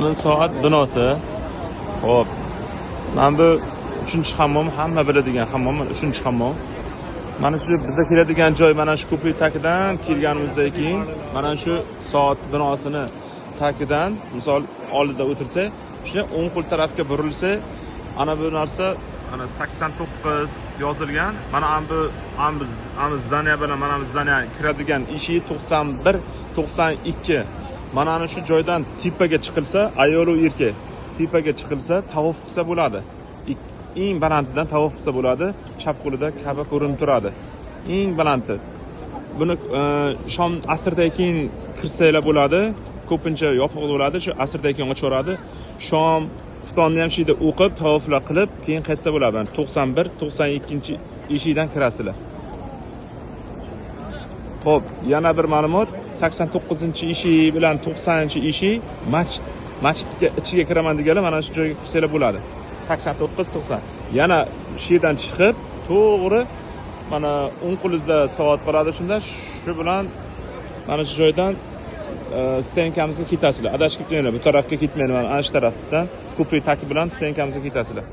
Mana soat binosi. Xo'p. Mana bu 3-hammom, hamma biladigan hammom, 3-hammom. Mana shu bizga keladigan joy mana shu ko'prik tagidan kelganimizdan keyin mana shu soat binosini tagidan misol oldida o'tirsa, shuna o'ng qo'l tarafga burilsa, ana bu narsa ana 89 yozilgan. Mana bu zdaniya bilan mana bu zdaniya kiradigan eshik 91, 92. Mana ana shu joydan tepaga chiqilsa, ayol va erkak tepaga chiqilsa, tavof qilsa bo'ladi. Eng balandidan tavof qilsa bo'ladi. Chap qo'lida Ka'ba ko'rinib turadi. Eng balandi. Buni shom asrdan keyin kirsanglar bo'ladi. Ko'pincha yopiq bo'ladi. Shu asrdan keyin ochaveradi. Shom xuftonni ham shida o'qib, tavoflar qilib, keyin qaytsa bo'ladi. 91, 92-eshikdan kirasizlar. Xo'p, yana bir ma'lumot, 89-eshik bilan 90-eshik masjidga ichiga kiraman deganlar mana shu joyga kirsanglar bo'ladi. 89-90. Yana shu yerdan chiqib, to'g'ri mana o'ng qo'lingizda soat qoladi shunda, shu bilan mana shu joydan stenkamizga ketasizlar. Adashib ketmanglar, bu tarafga ketmanglar, mana shu tarafdan ko'prik tagi bilan stenkamizga ketasizlar.